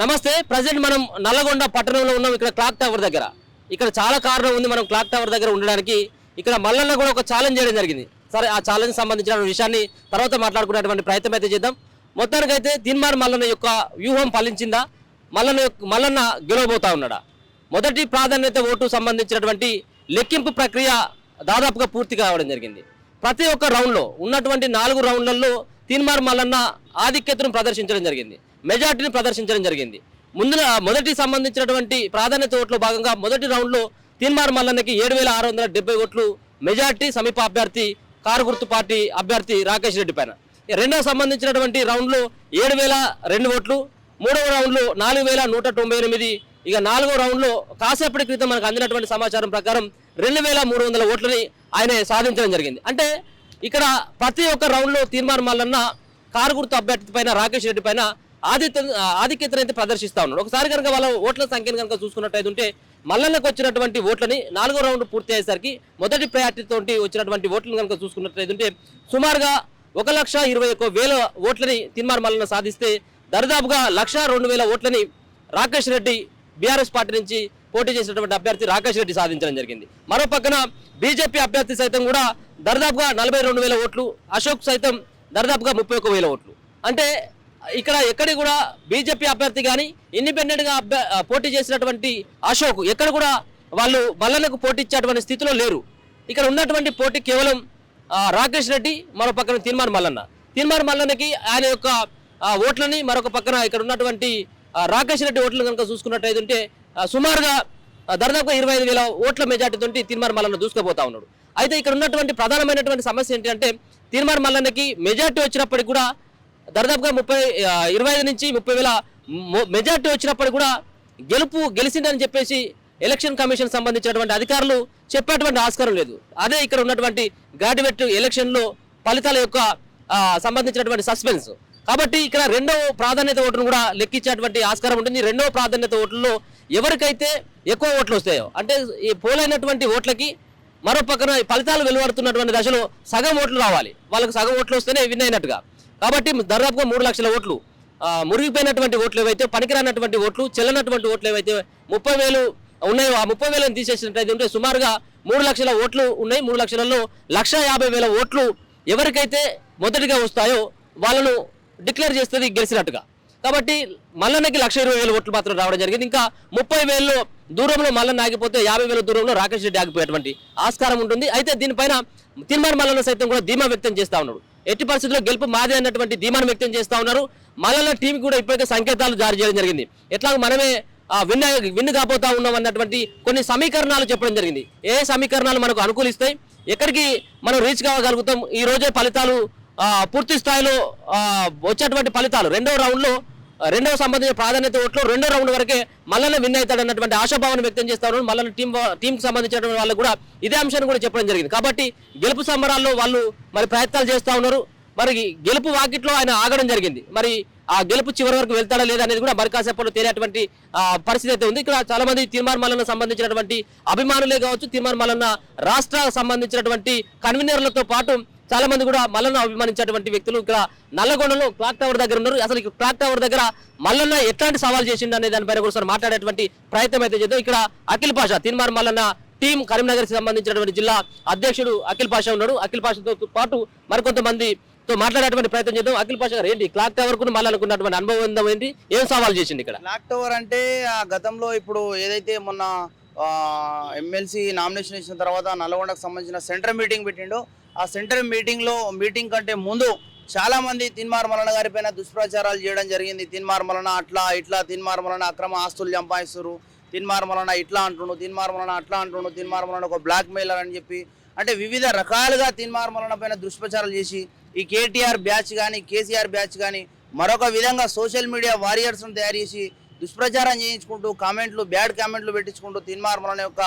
నమస్తే. ప్రజెంట్ మనం నల్లగొండ పట్టణంలో ఉన్నాం. ఇక్కడ క్లాక్ టవర్ దగ్గర. ఇక్కడ చాలా కారణం ఉంది మనం క్లాక్ టవర్ దగ్గర ఉండడానికి. ఇక్కడ మల్లన్న కూడా ఒక ఛాలెంజ్ చేయడం జరిగింది. సరే, ఆ ఛాలెంజ్ సంబంధించిన విషయాన్ని తర్వాత మాట్లాడుకునేటువంటి ప్రయత్నం అయితే చేద్దాం. మొత్తానికైతే తీన్మార్ మల్లన్న యొక్క వ్యూహం ఫలించిందా? మల్లన్న గెలవబోతా ఉన్నాడా? మొదటి ప్రాధాన్యత ఓటు సంబంధించినటువంటి లెక్కింపు ప్రక్రియ దాదాపుగా పూర్తి కావడం జరిగింది. ప్రతి ఒక్క రౌండ్లో ఉన్నటువంటి 4 రౌండ్లలో తీన్మార్ మల్లన్న ఆధిక్యతను ప్రదర్శించడం జరిగింది, మెజార్టీని ప్రదర్శించడం జరిగింది. మొదటి సంబంధించినటువంటి ప్రాధాన్యత ఓట్లో భాగంగా మొదటి రౌండ్లో తీన్మార్ మల్లన్నకి 7,670 ఓట్లు మెజార్టీ, సమీప అభ్యర్థి కారు గుర్తు పార్టీ అభ్యర్థి రాకేష్ రెడ్డి పైన. రెండవ సంబంధించినటువంటి రౌండ్లో 7,002 ఓట్లు, మూడవ రౌండ్లో 4,198. ఇక నాలుగో రౌండ్లో కాసేపటి క్రితం మనకు అందినటువంటి సమాచారం ప్రకారం 2,300 ఓట్లని ఆయన సాధించడం జరిగింది. అంటే ఇక్కడ ప్రతి ఒక్క రౌండ్లో తీన్మార్ మల్లన్న కారు గుర్తు అభ్యర్థి పైన రాకేష్ రెడ్డి పైన ఆధిక్యతను అయితే ప్రదర్శిస్తూ ఉన్నాడు. ఒకసారి కనుక వాళ్ళ ఓట్ల సంఖ్యను కనుక చూసుకున్నట్టయితే ఉంటే మల్లన్నకు వచ్చినటువంటి ఓట్లని 4వ రౌండ్ పూర్తి అయ్యేసరికి మొదటి ప్రయారిటీతో వచ్చినటువంటి ఓట్లను కనుక చూసుకున్నట్లయితే ఉంటే సుమారుగా 1,21,000 ఓట్లని తీన్మార్ మల్లన్న సాధిస్తే దరిదాపుగా 1,02,000 ఓట్లని రాకేష్ రెడ్డి బీఆర్ఎస్ పార్టీ నుంచి పోటీ చేసినటువంటి అభ్యర్థి రాకేష్ రెడ్డి సాధించడం జరిగింది. మరో పక్కన బీజేపీ అభ్యర్థి సైతం కూడా దరిదాపుగా 42,000 ఓట్లు, అశోక్ సైతం దరిదాపుగా 31,000 ఓట్లు. అంటే ఇక్కడ ఎక్కడి కూడా బీజేపీ అభ్యర్థి కానీ ఇండిపెండెంట్గా పోటీ చేసినటువంటి అశోక్ ఎక్కడ కూడా వాళ్ళు మల్లన్నకు పోటీ ఇచ్చేటువంటి స్థితిలో లేరు. ఇక్కడ ఉన్నటువంటి పోటీ కేవలం రాకేష్ రెడ్డి, మరో పక్కన తీన్మార్ మల్లన్నకి ఆయన యొక్క ఓట్లని, మరొక పక్కన ఇక్కడ ఉన్నటువంటి రాకేష్ రెడ్డి ఓట్లను కనుక చూసుకున్నట్టయితే ఉంటే సుమారుగా దాదాపుగా 25,000 ఓట్ల మెజార్టీతో తీన్మార్ మల్లన్న దూసుకుపోతా ఉన్నాడు. అయితే ఇక్కడ ఉన్నటువంటి ప్రధానమైనటువంటి సమస్య ఏంటంటే తీన్మార్ మల్లన్నకి మెజార్టీ వచ్చినప్పటికి కూడా దాదాపుగా 25 నుంచి 30,000 మెజార్టీ వచ్చినప్పటికి కూడా గెలిచిందని చెప్పేసి ఎలక్షన్ కమిషన్ సంబంధించినటువంటి అధికారులు చెప్పేటువంటి ఆస్కారం లేదు. అదే ఇక్కడ ఉన్నటువంటి గ్రాడ్యుయేట్ ఎలక్షన్లో ఫలితాల యొక్క సంబంధించినటువంటి సస్పెన్స్. కాబట్టి ఇక్కడ రెండవ ప్రాధాన్యత ఓటును కూడా లెక్కించేటువంటి ఆస్కారం ఉంటుంది. రెండవ ప్రాధాన్యత ఓట్లలో ఎవరికైతే ఎక్కువ ఓట్లు వస్తాయో, అంటే ఈ పోలైనటువంటి ఓట్లకి మరో పక్కన ఫలితాలు వెలువడుతున్నటువంటి దశలో సగం ఓట్లు రావాలి. వాళ్ళకి సగం ఓట్లు వస్తేనే విన్ అయినట్టుగా. కాబట్టి దాదాపుగా 3 లక్షల ఓట్లు మురిగిపోయినటువంటి ఓట్లు ఏవైతే, పనికిరానటువంటి ఓట్లు, చెల్లనటువంటి ఓట్లు ఏవైతే 30,000 ఉన్నాయో ఆ 30,000 తీసేసినట్టయితే ఉంటే సుమారుగా 3 లక్షల ఓట్లు ఉన్నాయి. 3 లక్షలలో 1,50,000 ఓట్లు ఎవరికైతే మొదటిగా వస్తాయో వాళ్ళను డిక్లేర్ చేస్తుంది గెలిచినట్టుగా. కాబట్టి మల్లన్నకి 1,20,000 ఓట్లు మాత్రం రావడం జరిగింది. ఇంకా 30,000 దూరంలో మల్లన్న ఆగిపోతే 50,000 దూరంలో రాకేష్ రెడ్డి ఆగిపోయేటువంటి ఆస్కారం ఉంటుంది. అయితే దీనిపైన తీన్మార్ మల్లన్న సైతం కూడా ధీమా వ్యక్తం చేస్తూ ఉన్నాడు. ఎట్టి పరిస్థితుల్లో గెలుపు మాదే అన్నటువంటి ధీమాను వ్యక్తం చేస్తూ ఉన్నారు. మల్లన్న టీం కూడా ఇప్పటికే సంకేతాలు జారీ చేయడం జరిగింది. ఎట్లా మనమే విన్ కాబోతా ఉన్నాం అన్నటువంటి కొన్ని సమీకరణాలు చెప్పడం జరిగింది. ఏ సమీకరణాలు మనకు అనుకూలిస్తాయి, ఎక్కడికి మనం రీచ్ కావగలుగుతాం, ఈ రోజే ఫలితాలు పూర్తి స్థాయిలో వచ్చేటువంటి ఫలితాలు రెండవ సంబంధించిన ప్రాధాన్యత ఓట్లు 2వ రౌండ్ వరకే మల్లన్న విన్ అవుతాడు అన్నటువంటి ఆశాభావాన్ని వ్యక్తం చేస్తా ఉన్నారు. మల్లన్న టీంకి సంబంధించినటువంటి వాళ్ళు కూడా ఇదే అంశాన్ని కూడా చెప్పడం జరిగింది. కాబట్టి గెలుపు సంబరాల్లో వాళ్ళు మరి ప్రయత్నాలు చేస్తూ ఉన్నారు. మరి గెలుపు వాకిట్లో ఆయన ఆగడం జరిగింది. మరి ఆ గెలుపు చివరి వరకు వెళ్తాడా లేదా అనేది కూడా మరి కాసేపట్లో తేలేటువంటి పరిస్థితి అయితే ఉంది. ఇక్కడ చాలా మంది తీన్మార్ మల్లన్న సంబంధించినటువంటి అభిమానులే కావచ్చు, తీన్మార్ మల్లన్న రాష్ట్ర సంబంధించినటువంటి కన్వీనర్లతో పాటు చాలా మంది కూడా మల్లన్న అభిమానించేటువంటి వ్యక్తులు ఇక్కడ నల్లగొండలో క్లాక్ టవర్ దగ్గర ఉన్నారు. అసలు క్లాక్ టవర్ దగ్గర మల్లన్న ఎట్లాంటి సవాల్ చేసిండు అనే దానిపైన కూడా మాట్లాడేటువంటి ప్రయత్నం అయితే చేద్దాం. ఇక్కడ అఖిల్ పాషా, తీన్మార్ మల్లన్న టీం కరీంనగర్ కి సంబంధించినటువంటి జిల్లా అధ్యక్షుడు అఖిల్ పాషా ఉన్నాడు. అఖిల్ పాషాతో పాటు మరికొంతమందితో మాట్లాడేటువంటి ప్రయత్నం చేద్దాం. అఖిల్ పాషా గారు, ఏంటి క్లాక్ టవర్ కు మల్లన్నకున్నటువంటి అనుభవం ఏంటి, ఏం సవాల్ చేసిండు ఇక్కడ? క్లాక్ టవర్ అంటే గతంలో ఇప్పుడు ఏదైతే మొన్న ఎమ్మెల్సీ నామినేషన్ ఇచ్చిన తర్వాత నల్గొండకు సంబంధించిన సెంటర్ మీటింగ్ పెట్టిండో, ఆ సెంటర్ మీటింగ్ కంటే ముందు చాలా మంది తీన్మార్ మల్లన్న గారి పైన దుష్ప్రచారాలు చేయడం జరిగింది. తీన్మార్ మల్లన్న అట్లా ఇట్లా, తీన్మార్ మల్లన్న అక్రమ ఆస్తులు సంపాదిస్తారు, తీన్మార్ మల్లన్న ఇట్లా అంటుండు, తీన్మార్ మల్లన్న అట్లా అంటుండు, తీన్మార్ మల్లన్న ఒక బ్లాక్ మెయిలర్ అని చెప్పి అంటే వివిధ రకాలుగా తీన్మార్ మల్లన్న పైన దుష్ప్రచారాలు చేసి ఈ కేటీఆర్ బ్యాచ్ కానీ కేసీఆర్ బ్యాచ్ కానీ మరొక విధంగా సోషల్ మీడియా వారియర్స్ను తయారు చేసి దుష్ప్రచారం చేయించుకుంటూ బ్యాడ్ కామెంట్లు పెట్టించుకుంటూ తీన్మార్ మల్లన్న యొక్క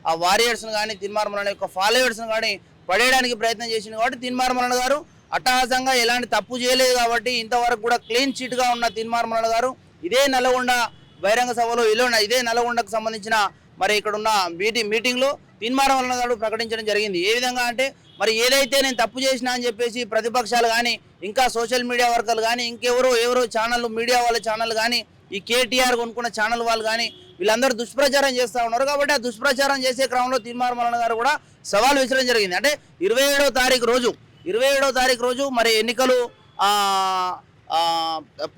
ఆ వారియర్స్ను కానీ తీన్మార్ మల్లన్న యొక్క ఫాలోవర్స్ను కానీ పడేయడానికి ప్రయత్నం చేసింది. కాబట్టి తీన్మార్ మల్లన్న గారు అట్టహాసంగా ఎలాంటి తప్పు చేయలేదు కాబట్టి ఇంతవరకు కూడా క్లీన్ చిట్గా ఉన్న తీన్మార్ మల్లన్న గారు ఇదే నల్గొండ బహిరంగ సభలో ఇదే నల్గొండకు సంబంధించిన మరి ఇక్కడ ఉన్న మీటింగ్లో తీన్మార్ మల్లన్న గారు ప్రకటించడం జరిగింది. ఏ విధంగా అంటే మరి ఏదైతే నేను తప్పు చేసినా అని చెప్పేసి ప్రతిపక్షాలు కానీ ఇంకా సోషల్ మీడియా వర్కర్లు కానీ ఇంకెవరో ఛానళ్ళు మీడియా వాళ్ళ ఛానల్ కానీ ఈ కేటీఆర్ కొనుక్కున్న ఛానల్ వాళ్ళు కానీ వీళ్ళందరూ దుష్ప్రచారం చేస్తూ ఉన్నారు. కాబట్టి ఆ దుష్ప్రచారం చేసే క్రమంలో తీన్మార్ మల్లన్న గారు కూడా సవాల్ విసరడం జరిగింది. అంటే 27వ తారీఖు రోజు మరి ఎన్నికలు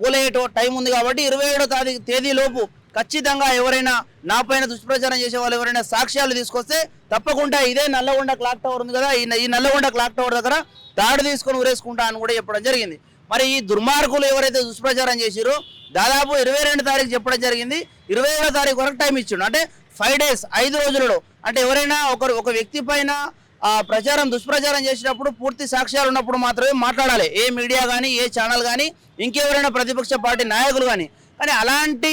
పోలేటో టైం ఉంది కాబట్టి 27వ తేదీలోపు ఖచ్చితంగా ఎవరైనా నా పైన దుష్ప్రచారం చేసే వాళ్ళు ఎవరైనా సాక్ష్యాలు తీసుకొస్తే తప్పకుండా ఇదే నల్లగొండ క్లాక్ టవర్ ఉంది కదా, ఈ నల్లగొండ క్లాక్ టవర్ దగ్గర తాడు తీసుకొని ఊరేసుకుంటా అని కూడా చెప్పడం జరిగింది. మరి ఈ దుర్మార్గులు ఎవరైతే దుష్ప్రచారం చేసిరో దాదాపు 22 తారీఖు చెప్పడం జరిగింది. 27వ తారీఖు వరకు టైం ఇచ్చిండు. అంటే 5 days 5 రోజులలో. అంటే ఎవరైనా ఒక వ్యక్తి పైన దుష్ప్రచారం చేసినప్పుడు పూర్తి సాక్ష్యాలు ఉన్నప్పుడు మాత్రమే మాట్లాడాలి. ఏ మీడియా కానీ, ఏ ఛానల్ కానీ, ఇంకెవరైనా ప్రతిపక్ష పార్టీ నాయకులు కానీ. కానీ అలాంటి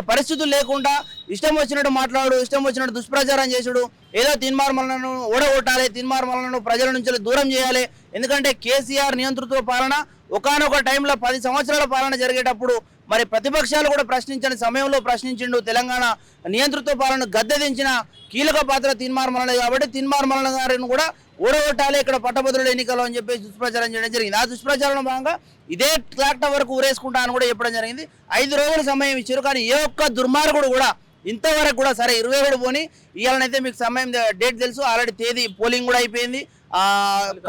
పరిస్థితులు లేకుండా ఇష్టం వచ్చినట్టు మాట్లాడు, ఇష్టం వచ్చినట్టు దుష్ప్రచారం చేసుడు, ఏదో తీన్మార్ మల్లన్నను ఓడగొట్టాలి, తీన్మార్ మల్లన్నను ప్రజల నుంచి దూరం చేయాలి. ఎందుకంటే కేసీఆర్ నియంతృత్వ పాలన ఒకానొక టైంలో 10 సంవత్సరాల పాలన జరిగేటప్పుడు మరి ప్రతిపక్షాలు కూడా ప్రశ్నించని సమయంలో ప్రశ్నించిండు. తెలంగాణ నియంతృత్వ పాలన గద్దెదించిన కీలక పాత్ర తీన్మార్ మల్లన్న కాబట్టి తీన్మార్ మల్లన్న గారిని కూడా ఓడగొట్టాలి ఇక్కడ పట్టభద్రుల ఎన్నికలు అని చెప్పేసి దుష్ప్రచారం చేయడం జరిగింది. ఆ దుష్ప్రచారంలో భాగంగా ఇదే క్లాక్ టవర్ వరకు ఊరేసుకుంటా అని కూడా చెప్పడం జరిగింది. 5 రోజుల సమయం ఇచ్చారు. కానీ ఏ ఒక్క దుర్మార్గుడు కూడా ఇంతవరకు కూడా సరే 27 పోని ఇవాళనైతే మీకు సమయం డేట్ తెలుసు, ఆల్రెడీ తేదీ పోలింగ్ కూడా అయిపోయింది,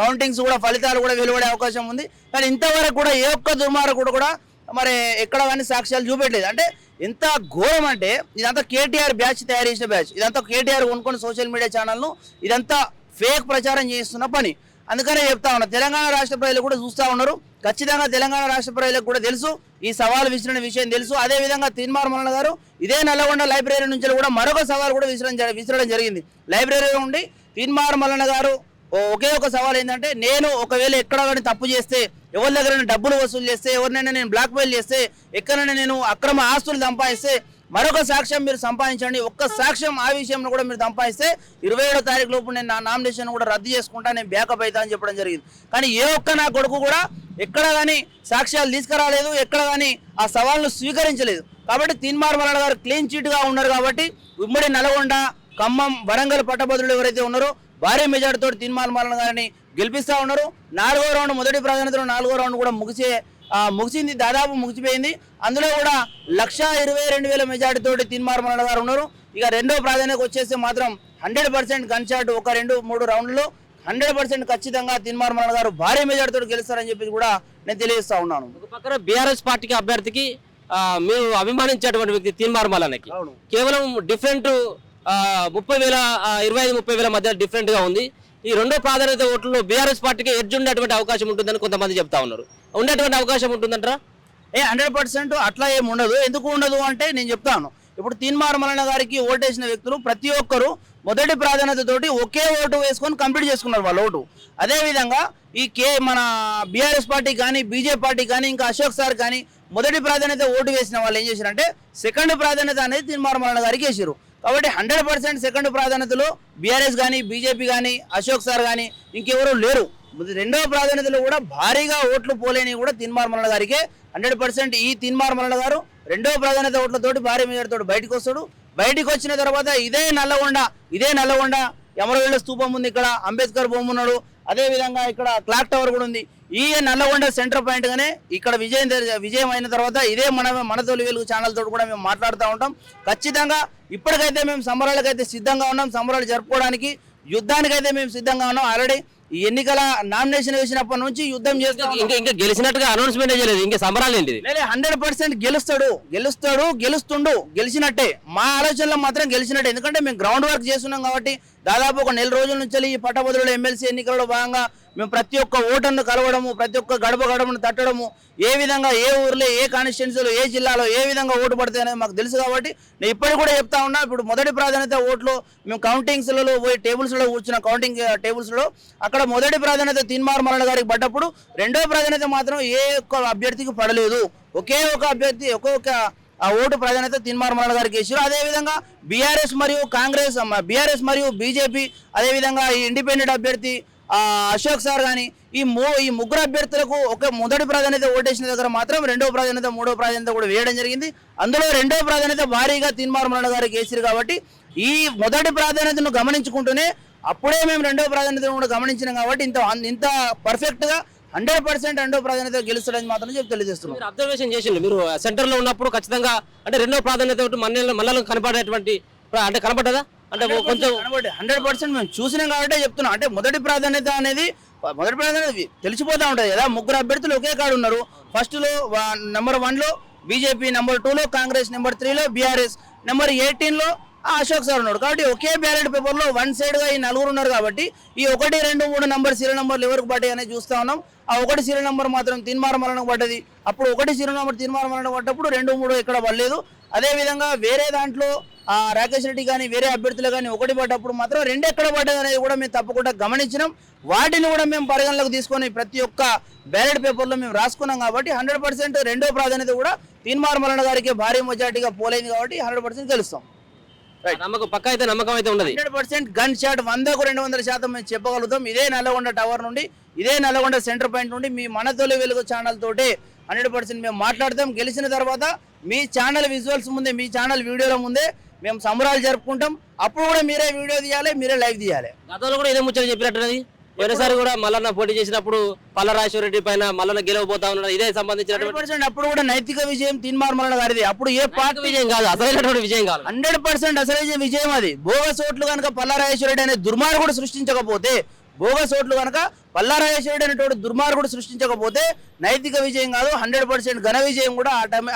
కౌంటింగ్స్ కూడా ఫలితాలు కూడా వెలువడే అవకాశం ఉంది. కానీ ఇంతవరకు కూడా ఏ ఒక్క దుర్మార్గుడు కూడా మరి ఎక్కడ కానీ సాక్ష్యాలు చూపెట్టలేదు. అంటే ఎంత ఘోరం అంటే ఇదంతా కేటీఆర్ బ్యాచ్ తయారు చేసిన బ్యాచ్, ఇదంతా కేటీఆర్ కొనుక్కొని సోషల్ మీడియా ఛానల్ను ఇదంతా ఫేక్ ప్రచారం చేస్తున్న పని. అందుకనే చెప్తా ఉన్నా, తెలంగాణ రాష్ట్ర ప్రజలు కూడా చూస్తూ ఉన్నారు. ఖచ్చితంగా తెలంగాణ రాష్ట్ర ప్రజలకు కూడా తెలుసు, ఈ సవాల్ విసిరిన విషయం తెలుసు. అదేవిధంగా తీన్మార్ మల్లన్న గారు ఇదే నల్లగొండ లైబ్రరీ నుంచి కూడా మరొక సవాల్ కూడా విసరడం జరిగింది. లైబ్రరీలో ఉండి తీన్మార్ మల్లన్న గారు ఒకే ఒక సవాల్ ఏంటంటే, నేను ఒకవేళ ఎక్కడ కానీ తప్పు చేస్తే, ఎవరి దగ్గర డబ్బులు వసూలు చేస్తే, ఎవరినైనా నేను బ్లాక్మెయిల్ చేస్తే, ఎక్కడైనా నేను అక్రమ ఆస్తులు సంపాదిస్తే మరొక సాక్ష్యం మీరు సంపాదించండి. ఒక్క సాక్ష్యం ఆ విషయంలో కూడా మీరు సంపాదిస్తే 27వ తారీఖు లోపు నేను నా నామినేషన్ కూడా రద్దు చేసుకుంటా, నేను బ్యాకప్ అవుతా అని చెప్పడం జరిగింది. కానీ ఏ ఒక్క నా కొడుకు కూడా ఎక్కడ కానీ సాక్ష్యాలు తీసుకురాలేదు, ఎక్కడ కానీ ఆ సవాల్ను స్వీకరించలేదు. కాబట్టి తీన్మార్ మల్లన్న గారు క్లీన్ చిట్గా ఉన్నారు. కాబట్టి ఉమ్మడి నల్గొండ, ఖమ్మం, వరంగల్ పట్టభద్రులు ఎవరైతే ఉన్నారో భారీ మెజార్టీతో తీన్మార్ మల్లన్న గారిని గెలిపిస్తూ ఉన్నారు. 4వ రౌండ్ మొదటి ప్రాధాన్యతలో 4వ రౌండ్ కూడా ముగిసింది, దాదాపు ముగిసిపోయింది. అందులో కూడా 1,22,000 మెజార్టీతో తీన్మార్ మల్లన్న గారు ఉన్నారు. ఇక రెండో ప్రాధాన్యతకు వచ్చేస్తే మాత్రం 100% గన్ షాట్, 1-2-3 రౌండ్లలో 100% ఖచ్చితంగా తీన్మార్ మల్లన్న గారు భారీ మెజార్టీతో గెలుస్తారని చెప్పి కూడా నేను తెలియజేస్తా ఉన్నాను. ఒక పక్కన బీఆర్ఎస్ పార్టీకి అభ్యర్థికి మీరు అభిమానించేటువంటి వ్యక్తి తీన్మార్ మల్లన్నకి కేవలం డిఫరెంట్ 25,000 మధ్య డిఫరెంట్ గా ఉంది. ఈ రెండో ప్రాధాన్యత ఓట్లలో బీఆర్ఎస్ పార్టీకి ఎడ్జ్ ఉండేటువంటి అవకాశం ఉంటుందని కొంతమంది చెప్తా ఉన్నారు. ఉండేటువంటి అవకాశం ఉంటుందంటారా? 100% అట్లా ఏమి ఉండదు. ఎందుకు ఉండదు అంటే నేను చెప్తాను. ఇప్పుడు తీన్మార్ మల్లన్న గారికి ఓటేసిన వ్యక్తులు ప్రతి ఒక్కరు మొదటి ప్రాధాన్యతతోటి ఒకే ఓటు వేసుకొని కంప్లీట్ చేసుకున్నారు వాళ్ళ ఓటు. అదేవిధంగా మన బీఆర్ఎస్ పార్టీ కానీ, బీజేపీ పార్టీ కానీ, ఇంకా అశోక్ సార్ కానీ మొదటి ప్రాధాన్యత ఓటు వేసిన వాళ్ళు ఏం చేశారంటే సెకండ్ ప్రాధాన్యత అనేది తీన్మార్ మల్లన్న గారికి వేసారు. కాబట్టి 100% సెకండ్ ప్రాధాన్యతలో బీఆర్ఎస్ కానీ, బీజేపీ కానీ, అశోక్ సార్ కానీ ఇంకెవరూ లేరు. రెండవ ప్రాధాన్యతలో కూడా భారీగా ఓట్లు పోలేని కూడా తీన్మార్ మల్లన్న గారికే. 100% ఈ తీన్మార్ మల్లన్న గారు రెండవ ప్రాధాన్యత ఓట్లతోటి భారీ మెజార్టీతో బయటకు వస్తాడు. బయటకు వచ్చిన తర్వాత ఇదే నల్లగొండ యమరవీళ్ళ స్తూపం ఉంది, ఇక్కడ అంబేద్కర్ బొమ్మ ఉన్నాడు, అదేవిధంగా ఇక్కడ క్లాక్ టవర్ కూడా ఉంది. ఈ నల్లగొండ సెంటర్ పాయింట్ గానే ఇక్కడ విజయం అయిన తర్వాత ఇదే మన తొలి వెలుగు ఛానల్ తోటి కూడా మేము మాట్లాడుతూ ఉంటాం. ఖచ్చితంగా ఇప్పటికైతే మేము సంబరాలకైతే సిద్ధంగా ఉన్నాం. సంబరాలు జరుపుకోవడానికి, యుద్ధానికైతే మేము సిద్ధంగా ఉన్నాం. ఆల్రెడీ ఈ ఎన్నికల నామినేషన్ వేసినప్పటి నుంచి యుద్ధం చేస్తాం. ఇంకా గెలిచినట్టుగా అనౌన్స్మెంట్ చేయలేదు, ఇంకా సంబరాలు ఏంటి? 100% గెలుస్తుండు, గెలిచినట్టే. మా ఆలోచనలో మాత్రం గెలిచినట్టే. ఎందుకంటే మేము గ్రౌండ్ వర్క్ చేస్తున్నాం కాబట్టి దాదాపు ఒక 4 రోజుల నుంచి ఈ పట్టభద్రుల ఎమ్మెల్సీ ఎన్నికల్లో భాగంగా మేము ప్రతి ఒక్క ఓటర్ను కలవడము, ప్రతి ఒక్క గడపను తట్టడము, ఏ విధంగా ఏ ఊర్లో, ఏ కాన్స్టిట్యున్సీలో, ఏ జిల్లాలో ఏ విధంగా ఓటు పడుతుంది అనేది మాకు తెలుసు. కాబట్టి నేను ఇప్పటికి కూడా చెప్తా ఉన్నా, ఇప్పుడు మొదటి ప్రాధాన్యత ఓట్లు మేము కౌంటింగ్స్లలో పోయి టేబుల్స్లో కూర్చున్న కౌంటింగ్ టేబుల్స్లో అక్కడ మొదటి ప్రాధాన్యత తీన్మార్ మల్లన్న గారికి పడ్డప్పుడు రెండో ప్రాధాన్యత మాత్రం ఏ ఒక్క అభ్యర్థికి పడలేదు. ఒకే ఒక అభ్యర్థి ఒక్కొక్క ఆ ఓటు ప్రాధాన్యత తీన్మార్ మల్లన్న గారికి ఇచ్చారు. అదేవిధంగా బీఆర్ఎస్ మరియు బీజేపీ, అదేవిధంగా ఈ ఇండిపెండెంట్ అభ్యర్థి అశోక్ సార్ కానీ ఈ ముగ్గురు అభ్యర్థులకు ఒక మొదటి ప్రాధాన్యత ఓటేసిన దగ్గర మాత్రం రెండో ప్రాధాన్యత, మూడో ప్రాధాన్యత కూడా వేయడం జరిగింది. అందులో రెండో ప్రాధాన్యత భారీగా తీన్మార్ మల్లన్న గారికి వేసారు. కాబట్టి ఈ మొదటి ప్రాధాన్యతను గమనించుకుంటూనే అప్పుడే మేము రెండో ప్రాధాన్యతను కూడా గమనించినాం. కాబట్టి ఇంత పర్ఫెక్ట్గా 100% రెండో ప్రాధాన్యత గెలుస్తాడని మాత్రం చెప్పి తెలియజేస్తున్నాం. మీరు అబ్జర్వేషన్ చేసిండు, మీరు సెంటర్ లో ఉన్నప్పుడు ఖచ్చితంగా అంటే రెండో ప్రాధాన్యత మళ్ళీ కనపడేటువంటి అంటే కనపడదా అంటే కొంచెం 100% మేము చూసినాం కాబట్టి చెప్తున్నాం. అంటే మొదటి ప్రాధాన్యత తెలిసిపోతా ఉంటది కదా. ముగ్గురు అభ్యర్థులు ఒకే కాడు ఉన్నారు. ఫస్ట్ లో నెంబర్ 1 లో బీజేపీ, నెంబర్ 2 లో కాంగ్రెస్, నెంబర్ 3 లో బీఆర్ఎస్, నెంబర్ 18 లో అశోక్ సార్ ఉన్నాడు. కాబట్టి ఒకే బ్యాలెట్ పేపర్ లో వన్ సైడ్ గా ఈ నలుగురు ఉన్నారు. కాబట్టి ఈ 1, 2, 3 నంబర్ సీరియల్ నంబర్లు ఎవరికి పడ్డాయి అనేది చూస్తా ఉన్నాం. ఆ 1 సీరియల్ నంబర్ మాత్రం తీన్మార్ మల్లన్నకు పడ్డది. అప్పుడు 1 సీరియల్ నంబర్ తీన్మార్ మల్లన్నకు పడ్డప్పుడు 2, 3 ఇక్కడ పడలేదు. అదే విధంగా వేరే దాంట్లో రాకేష్ రెడ్డి కానీ వేరే అభ్యర్థులు కానీ 1 పడ్డప్పుడు మాత్రం 2 ఎక్కడ పడ్డది అనేది కూడా మేము తప్పకుండా గమనించినాం. వాటిని కూడా మేము పరిగణలోకి తీసుకొని ప్రతి ఒక్క బ్యాలెట్ పేపర్లో మేము రాసుకున్నాం. కాబట్టి 100% రెండో ప్రాధాన్యత కూడా తీన్మార్ మల్లన్న గారికి భారీ మెజార్టీగా పోలైంది. కాబట్టి 100% గెలుస్తాం. నమ్మకం పక్క అయితే నమ్మకం అయితే ఉన్నది. 100% గన్ షాట్ 100కు 200% మేము చెప్పగలుగుతాం. ఇదే నల్లగొండ టవర్ నుండి, ఇదే నల్లగొండ సెంటర్ పాయింట్ నుండి మీ మన తొలి వెలుగు ఛానల్ తోటి 100% మేము మాట్లాడతాం. గెలిచిన తర్వాత మీ ఛానల్ విజువల్స్ ముందే, మీ ఛానల్ వీడియోల ముందే మేము సంబరాలు జరుపుకుంటాం. అప్పుడు కూడా మీరే వీడియో తీయాలి, మీరే లైవ్ తీయాలి. గతంలో కూడా ఇదే ముచ్చట చెప్పినట్టున్నది. పోయినసారి కూడా మల్లన్న పోటీ చేసినప్పుడు పల్లరాజేశ్వర రెడ్డి పైన మల్లన్న గెలవబోతా ఉన్నాడు. ఇదే సంబంధించినటువంటి 100% అప్పుడు కూడా నైతిక విజయం తీన్మార్ మల్లన్న గారిది. అప్పుడు ఏ పార్టీ విజయం కాదు, అసలైనటువంటి విజయం కాదు. 100% అసలైన విజయం అది. బోగస్ ఓట్లు కనుక పల్లారాజేశ్వర రెడ్డి అనే దుర్మార్గుడు సృష్టించకపోతే, బోగస్ ఓట్లు కనుక పల్లారాజేశ్వర రెడ్డి అనేటువంటి దుర్మార్గుడు సృష్టించకపోతే నైతిక విజయం కాదు, 100% ఘన విజయం కూడా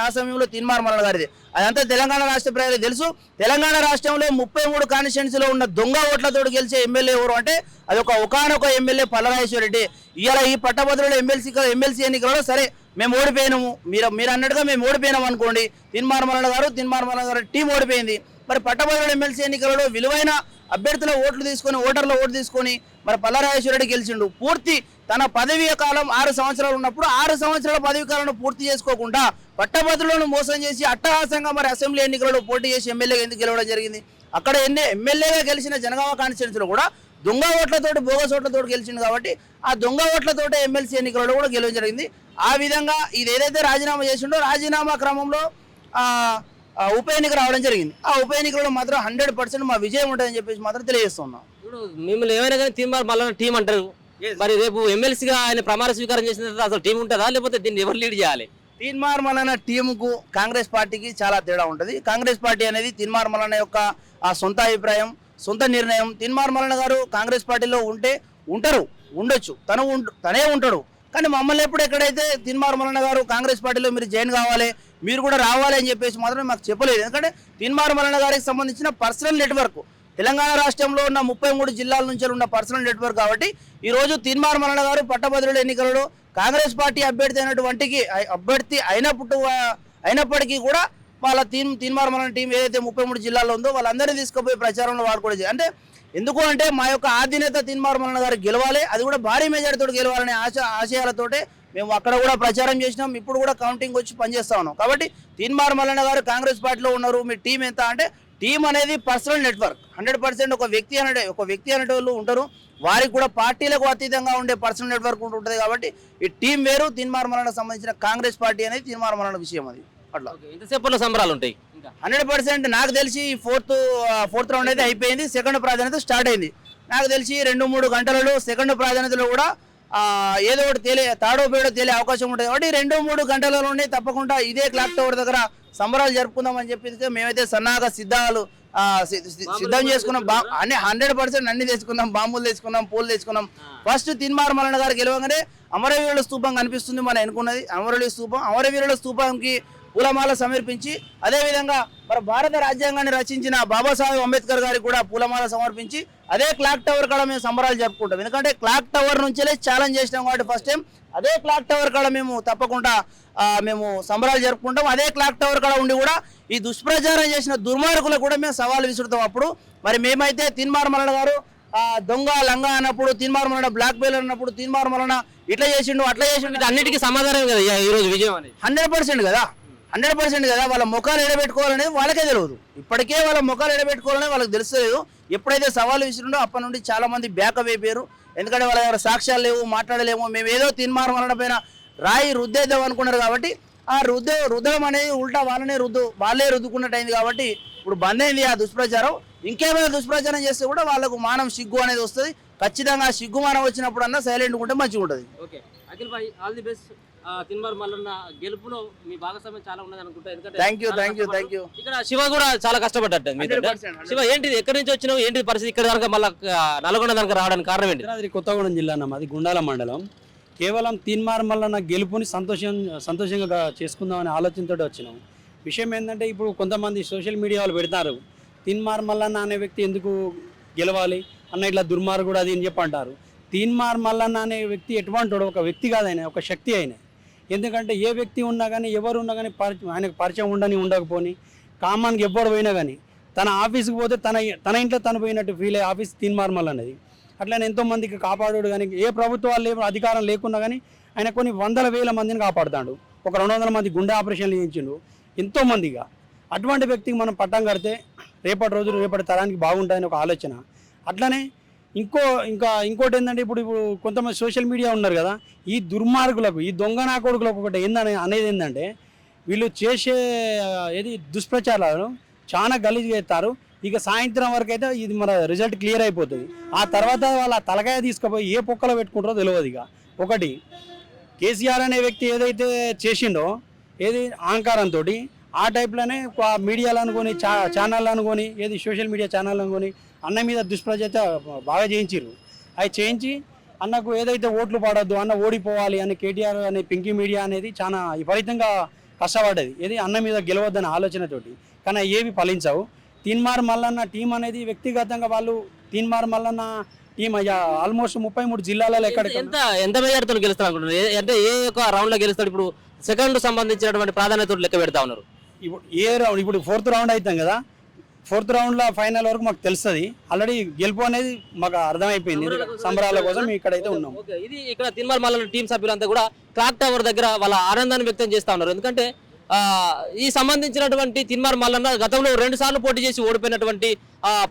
ఆ సమయంలో తీన్మార్ మల్లన్న గారిది. అదంతా తెలంగాణ రాష్ట్ర ప్రజలకు తెలుసు. తెలంగాణ రాష్ట్రంలో 33 కాన్స్టిట్యున్సీలో ఉన్న దొంగ ఓట్లతో గెలిచే ఎమ్మెల్యే ఎవరు అంటే అది ఒకానొక ఎమ్మెల్యే పల్లారాజేశ్వర రెడ్డి. ఇవాళ ఈ పట్టభద్రుల ఎమ్మెల్సీ ఎన్నికలలో సరే మేము ఓడిపోయినాము, మీరు అన్నట్టుగా మేము ఓడిపోయినాం అనుకోండి. తీన్మార్ మల్లన్న గారు టీం ఓడిపోయింది. మరి పట్టభద్రుల ఎమ్మెల్సీ ఎన్నికలలో విలువైన అభ్యర్థుల ఓట్లు తీసుకొని, ఓటర్ల ఓటు తీసుకొని మరి పల్లారాజేశ్వర రెడ్డి గెలిచిండు. పూర్తి తన పదవీ కాలం 6 సంవత్సరాలు ఉన్నప్పుడు 6 సంవత్సరాల పదవీ కాలను పూర్తి చేసుకోకుండా పట్టభద్రులను మోసం చేసి అట్టహాసంగా మరి అసెంబ్లీ ఎన్నికలలో పోటీ చేసి ఎమ్మెల్యేగా ఎందుకు గెలవడం జరిగింది? అక్కడ ఎమ్మెల్యేగా గెలిచిన జనగామ కాన్స్టిట్యున్సీలో కూడా దొంగ ఓట్లతోటి, బోగస్ ఓట్లతోటి గెలిచింది. కాబట్టి ఆ దొంగ ఓట్లతోటి ఎమ్మెల్సీ ఎన్నికలలో కూడా గెలవడం జరిగింది. ఆ విధంగా ఇది ఏదైతే రాజీనామా చేసిండో రాజీనామా క్రమంలో ఉప ఎన్నిక రావడం జరిగింది. ఆ ఉప ఎన్నికలో మాత్రం 100% మా విజయం ఉంటుందని చెప్పేసి మాత్రం తెలియజేస్తున్నాం. ఇప్పుడు మిమ్మల్ని ఏమైనా కానీ తీన్మార్ మల్లన్న టీం అంటారు. మరి రేపు ఎమ్మెల్సీగా ఆయన ప్రమాణ స్వీకారం చేసిన తర్వాత అసలు టీం ఉంటుందా, లేకపోతే దీన్ని ఎవరు లీడ్ చేయాలి? తీన్మార్ మల్లన్న టీముకు కాంగ్రెస్ పార్టీకి చాలా తేడా ఉంటుంది. కాంగ్రెస్ పార్టీ అనేది తీన్మార్ మల్లన్న యొక్క సొంత అభిప్రాయం, సొంత నిర్ణయం. తీన్మార్ మల్లన్న గారు కాంగ్రెస్ పార్టీలో ఉండొచ్చు, తనే ఉంటాడు. కానీ మమ్మల్ని ఎక్కడైతే తీన్మార్ మల్లన్న గారు కాంగ్రెస్ పార్టీలో మీరు జాయిన్ కావాలి, మీరు కూడా రావాలి అని చెప్పేసి మాత్రం మాకు చెప్పలేదు. ఎందుకంటే తీన్మార్ మల్లన్న గారికి సంబంధించిన పర్సనల్ నెట్వర్క్ తెలంగాణ రాష్ట్రంలో ఉన్న 33 జిల్లాల నుంచి ఉన్న పర్సనల్ నెట్వర్క్. కాబట్టి ఈరోజు తీన్మార్ మల్లన్న గారు పట్టభద్రుల ఎన్నికలలో కాంగ్రెస్ పార్టీ అభ్యర్థి అయినప్పటికీ కూడా వాళ్ళ తీన్మార్ మల్లన్న టీం ఏదైతే 33 జిల్లాల్లో ఉందో వాళ్ళందరినీ తీసుకుపోయి ప్రచారంలో వాడుకోవడం. అంటే ఎందుకు అంటే మా యొక్క ఆధినేత తీన్మార్ మల్లన్న గారు గెలవాలి, అది కూడా భారీ మెజారిటీతో గెలవాలనే ఆశయాలతోటే మేము అక్కడ కూడా ప్రచారం చేసినాం. ఇప్పుడు కూడా కౌంటింగ్ వచ్చి పనిచేస్తా ఉన్నాం. కాబట్టి తీన్మార్ మల్లన్న గారు కాంగ్రెస్ పార్టీలో ఉన్నారు. మీ టీం ఎంత అంటే టీం అనేది పర్సనల్ నెట్వర్క్. 100% ఒక వ్యక్తి అనే వాళ్ళు ఉంటారు. వారికి కూడా పార్టీలకు అతీతంగా ఉండే పర్సనల్ నెట్వర్క్ ఉంటుంది. కాబట్టి ఈ టీం వేరు. తీన్మార్ మల్లన్నకు సంబంధించిన కాంగ్రెస్ పార్టీ అనేది తీన్మార్ మల్లన్న విషయం అది. అట్లా ఎంతసేపట్లో సంబరాలు ఉంటాయి? 100% నాకు తెలిసి ఫోర్త్ రౌండ్ అయితే అయిపోయింది. సెకండ్ ప్రాధాన్యత స్టార్ట్ అయింది. నాకు తెలిసి 2-3 గంటలలో సెకండ్ ప్రాధాన్యతలో కూడా ఏదో ఒకటి తాడో పేడో తేలే అవకాశం ఉంటుంది. కాబట్టి 2-3 గంటలలోనే తప్పకుండా ఇదే క్లాక్ టవర్ దగ్గర సంబరాలు జరుపుకుందామని చెప్పి మేమైతే సన్నాగా సిద్ధం చేసుకున్నాం. 100% అన్ని తెచ్చుకున్నాం, బాంబులు తెచ్చుకున్నాం, పూలు తెచ్చుకున్నాం. ఫస్ట్ తీన్మార్ మల్లన్న గారు గెలవగానే అమరవీరుల స్తూపం కనిపిస్తుంది మన ఎన్నుకున్నది. అమరవీరుల స్తూపంకి పూలమాల సమర్పించి, అదేవిధంగా మరి భారత రాజ్యాంగాన్ని రచించిన బాబాసాహెబ్ అంబేద్కర్ గారికి కూడా పూలమాల సమర్పించి అదే క్లాక్ టవర్ కాడ మేము సంబరాలు జరుపుకుంటాం. ఎందుకంటే క్లాక్ టవర్ నుంచే ఛాలెంజ్ చేసినాం కాబట్టి ఫస్ట్ టైం అదే క్లాక్ టవర్ కాడ మేము తప్పకుండా మేము సంబరాలు జరుపుకుంటాం. అదే క్లాక్ టవర్ కాడ ఉండి కూడా ఈ దుష్ప్రచారం చేసిన దుర్మార్గులకు కూడా మేము సవాల్ విసురుతాం. అప్పుడు మరి మేమైతే తీన్మార్ మల్లన్న గారు దొంగ లంగా అన్నప్పుడు, తీన్మార్ మల్లన్న బ్లాక్ బెయిల్ అన్నప్పుడు, తీన్మార్ మల్లన్న ఇట్లా చేసిండు అట్లా చేసిండు అన్నిటికీ సమాధానం కదా ఈ రోజు విజయం అనేది. 100% కదా, 100% కదా. వాళ్ళ ముఖాలు ఎడబెట్టుకోవాలనేది వాళ్ళకే తెలియదు. ఇప్పటికే వాళ్ళ ముఖాలు ఎడబెట్టుకోవాలనేది వాళ్ళకి తెలుస్తలేదు. ఎప్పుడైతే సవాలు విసిరిండో అప్పటి నుండి చాలా మంది బ్యాకప్ అయిపోయారు. ఎందుకంటే వాళ్ళ దగ్గర సాక్ష్యాలు లేవు, మాట్లాడలేము. మేము ఏదో తీన్మార్ మల్లన్న పైన రాయి రుద్దేద్దాం అనుకున్నారు. కాబట్టి ఆ రుద్దడం అనేది ఉల్టా వాళ్ళే రుద్దుకున్నట్టు అయింది. కాబట్టి ఇప్పుడు బంద్ అయింది ఆ దుష్ప్రచారం. ఇంకేమైనా దుష్ప్రచారం చేస్తే కూడా వాళ్ళకు మానం సిగ్గు అనేది వస్తుంది. ఖచ్చితంగా సిగ్గు మానం వచ్చినప్పుడు అన్నా సైలెంట్గా ఉంటే మంచిగా ఉంటుంది. Akhil bhai all the best. Teenmar Mallanna గెలుపులో మీ భాగస్వామ్యం చాలా ఉన్నది అనుకుంటా. ఎందుకంటే థ్యాంక్ యూ. ఇక్కడ శివ కూడా చాలా కష్టపడ్డట్టు. శివ ఏంటిది, ఎక్కడి నుంచి వచ్చినావు, ఏంటి పరిస్థితి ఇక్కడ దాకా మళ్ళీ నల్గొండ దాకా రావడానికి కారణం ఏంటి? భద్రాద్రి కొత్తగూడెం జిల్లా అన్న మాది, గుండాల మండలం. కేవలం తీన్మార్ మల్లన్న గెలుపుని సంతోషంగా చేసుకుందామనే ఆలోచనతో వచ్చినాం. విషయం ఏంటంటే ఇప్పుడు కొంతమంది సోషల్ మీడియా వాళ్ళు పెడతారు, తీన్మార్ మల్లన్న అనే వ్యక్తి ఎందుకు గెలవాలి అన్న, ఇట్లా దుర్మార్గుడు అది అని చెప్పి అంటారు. తీన్మార్ మల్లన్న అనే వ్యక్తి ఎటువంటివాడు, ఒక వ్యక్తి కాదైన ఒక శక్తి అయిన. ఎందుకంటే ఏ వ్యక్తి ఉన్నా కానీ ఎవరు ఉన్నా కానీ ఆయనకు పరిచయం ఉండకపోని కామన్గా ఎవ్వరు పోయినా కానీ తన ఆఫీస్కి పోతే తన ఇంట్లో తను పోయినట్టు ఫీల్ అయ్యే ఆఫీస్ తీన్మార్ మల్లన్న అనేది. అట్లనే ఎంతోమందికి కాపాడాడు. కానీ ఏ ప్రభుత్వాలు అధికారం లేకున్నా కానీ ఆయన కొన్ని వందల వేల మందిని కాపాడుతాడు. ఒక 200 మంది గుండె ఆపరేషన్లు చేయించిండు ఎంతోమందిగా. అటువంటి వ్యక్తికి మనం పట్టం కడితే రేపటి తరానికి బాగుంటుందని ఒక ఆలోచన. అట్లనే ఇంకోటి ఏంటంటే ఇప్పుడు కొంతమంది సోషల్ మీడియా ఉన్నారు కదా, ఈ దుర్మార్గులకు, ఈ దొంగ నా కొడుకులకు ఒకటి అనేది ఏంటంటే వీళ్ళు చేసే దుష్ప్రచారాలు చాలా గలీజ్ చేస్తారు. ఇక సాయంత్రం వరకు అయితే ఇది మన రిజల్ట్ క్లియర్ అయిపోతుంది. ఆ తర్వాత వాళ్ళ తలకాయ తీసుకుపోయి ఏ పొక్కలో పెట్టుకుంటారో తెలియదు. ఇక ఒకటి కేసీఆర్ అనే వ్యక్తి ఏదైతే చేసిండో అహంకారంతో ఆ టైప్లోనే మీడియాలు అనుకొని ఛానళ్ళు అనుకొని సోషల్ మీడియా ఛానల్ అనుకొని అన్న మీద దుష్ప్రచారం బాగా చేయించారు. అవి చేయించి అన్నకు ఏదైతే ఓట్లు పడద్దు, అన్న ఓడిపోవాలి అని కేటీఆర్ అనే పింకీ మీడియా అనేది చాలా విపరీతంగా కష్టపడ్డది. అన్న మీద గెలవద్దనే ఆలోచనతోటి. కానీ ఏవి ఫలించవు. తీన్మార్ మల్లన్న టీం అనేది వ్యక్తిగతంగా వాళ్ళు తీన్మార్ మల్లన్న టీం ఆల్మోస్ట్ 33 జిల్లాలలో ఎంత మెజార్టీతో గెలుస్తారు అనుకుంటున్నారు? అంటే ఏ ఒక రౌండ్లో గెలుస్తాడు? ఇప్పుడు సెకండ్ సంబంధించినటువంటి ప్రాధాన్యత లెక్క పెడతా ఉన్నారు. ఇప్పుడు రౌండ్, ఇప్పుడు 4th రౌండ్ అవుతాం కదా, 4th రౌండ్లో ఫైనల్ వరకు మాకు తెలుస్తుంది. ఆల్రెడీ గెలుపు అనేది మాకు అర్థమైపోయింది. సంబరాల కోసం ఇక్కడైతే ఉన్నాం. ఇది ఇక్కడ తీన్మార్ మల్లన్న టీం సభ్యులంతా కూడా క్లాక్ టవర్ దగ్గర వాళ్ళ ఆనందాన్ని వ్యక్తం చేస్తా ఉన్నారు. ఎందుకంటే ఈ సంబంధించినటువంటి తీన్మార్ మల్లన్న గతంలో 2 సార్లు పోటీ చేసి ఓడిపోయినటువంటి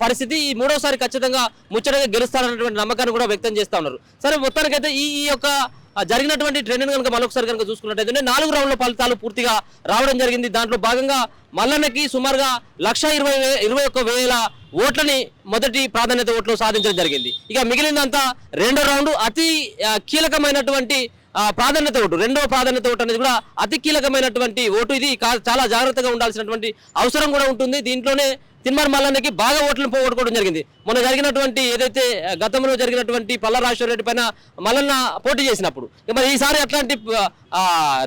పరిస్థితి. ఈ 3వసారి ఖచ్చితంగా ముచ్చటగా గెలుస్తారన్నటువంటి నమ్మకాన్ని కూడా వ్యక్తం చేస్తా ఉన్నారు. సరే, మొత్తానికైతే ఈ యొక్క జరిగినటువంటి ట్రెండ్ కనుక మరొకసారి కనుక చూసుకున్నట్టయితే 4 రౌండ్ల ఫలితాలు పూర్తిగా రావడం జరిగింది. దాంట్లో భాగంగా మల్లన్నకి సుమారుగా 1,21,000 ఓట్లని మొదటి ప్రాధాన్యత ఓట్లు సాధించడం జరిగింది. ఇక మిగిలిందంతా 2వ రౌండ్ అతి కీలకమైనటువంటి ప్రాధాన్యత ఓటు. 2వ ప్రాధాన్యత ఓటు అనేది కూడా అతి కీలకమైనటువంటి ఓటు. ఇది చాలా జాగ్రత్తగా ఉండాల్సినటువంటి అవసరం కూడా ఉంటుంది. దీంట్లోనే తీన్మార్ మల్లన్నకి బాగా ఓట్లను పోగొట్టుకోవడం జరిగింది. మొన్న జరిగినటువంటి ఏదైతే గతంలో జరిగినటువంటి పల్లరాజేశ్వరరెడ్డి పైన మల్లన్న పోటీ చేసినప్పుడు మరి ఈసారి అట్లాంటి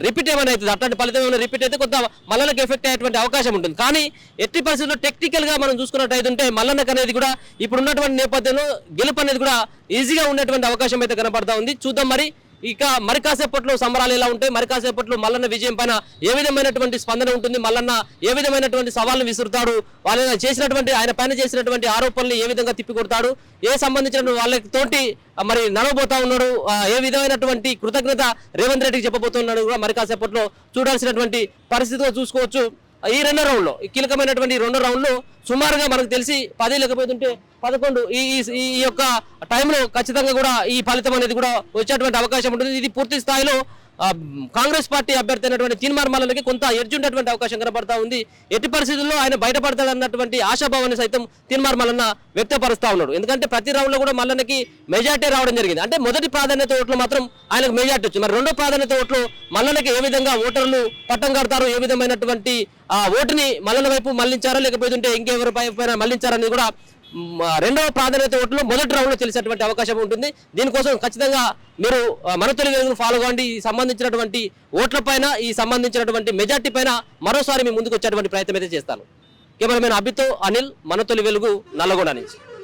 రిపీట్ ఏమైనా అవుతుంది, అట్లాంటి ఫలితం ఏమైనా రిపీట్ అయితే కొంత మల్లన్నకి ఎఫెక్ట్ అయ్యేటువంటి అవకాశం ఉంటుంది. కానీ ఎట్టి పరిస్థితుల్లో టెక్నికల్గా మనం చూసుకున్నట్టయితే మల్లన్నకు అనేది కూడా ఇప్పుడు ఉన్నటువంటి నేపథ్యంలో గెలుపు అనేది కూడా ఈజీగా ఉండేటువంటి అవకాశం అయితే కనపడతా ఉంది. చూద్దాం మరి ఇక మరి కాసేపట్లో సంబరాలు ఎలా ఉంటాయి, మరి కాసేపట్లో మల్లన్న విజయం పైన ఏ విధమైనటువంటి స్పందన ఉంటుంది, మల్లన్న ఏ విధమైనటువంటి సవాళ్ళను విసురుతాడు, ఆయన పైన చేసినటువంటి ఆరోపణలు ఏ విధంగా తిప్పికొడతాడు, సంబంధించిన వాళ్ళతోటి మరి నడవబోతా ఉన్నాడు, ఏ విధమైనటువంటి కృతజ్ఞత రేవంత్ రెడ్డికి చెప్పబోతున్నాడు కూడా మరి కాసేపట్లో చూడాల్సినటువంటి పరిస్థితిలో చూసుకోవచ్చు. ఈ 2వ రౌండ్లో, ఈ కీలకమైనటువంటి 2వ రౌండ్లో సుమారుగా మనకు తెలిసి 10 లేకపోతుంటే 11 ఈ యొక్క టైంలో ఖచ్చితంగా కూడా ఈ ఫలితం అనేది కూడా వచ్చేటువంటి అవకాశం ఉంటుంది. ఇది పూర్తి స్థాయిలో కాంగ్రెస్ పార్టీ అభ్యర్థి అయినటువంటి తీన్మార్ మల్లన్నకి కొంత ఎడ్జ్ ఉండేటువంటి అవకాశం కనబడతా ఉంది. ఎట్టి పరిస్థితుల్లో ఆయన బయటపడతాడన్నటువంటి ఆశాభావాన్ని సైతం తీన్మార్ మల్లన్న వ్యక్తపరుస్తా ఉన్నాడు. ఎందుకంటే ప్రతి రౌండ్లో కూడా మల్లన్నకి మెజార్టీ రావడం జరిగింది. అంటే మొదటి ప్రాధాన్యత ఓట్లు మాత్రం ఆయనకు మెజార్టీ వచ్చింది. మరి 2వ ప్రాధాన్యత ఓట్లు మల్లన్నకి ఏ విధంగా ఓటర్లు పట్టం కడతారు, ఏ విధమైనటువంటి ఓటుని మల్లన్న వైపు మళ్లించారా లేకపోతే ఇంకెవరి పైన మళ్లించారనేది కూడా 2వ ప్రాధాన్యత ఓట్లు మొదటి రౌండ్లో తెలిసేటువంటి అవకాశం ఉంటుంది. దీనికోసం ఖచ్చితంగా మీరు మన తొలి వెలుగును ఫాలో కావండి. ఈ సంబంధించినటువంటి ఓట్ల పైన, ఈ సంబంధించినటువంటి మెజార్టీ పైన మరోసారి మీ ముందుకు వచ్చేటువంటి ప్రయత్నం అయితే చేస్తాను. కెమెరామెన్ అభితో అనిల్, మన తొలి వెలుగు, నల్లగొండ నుంచి.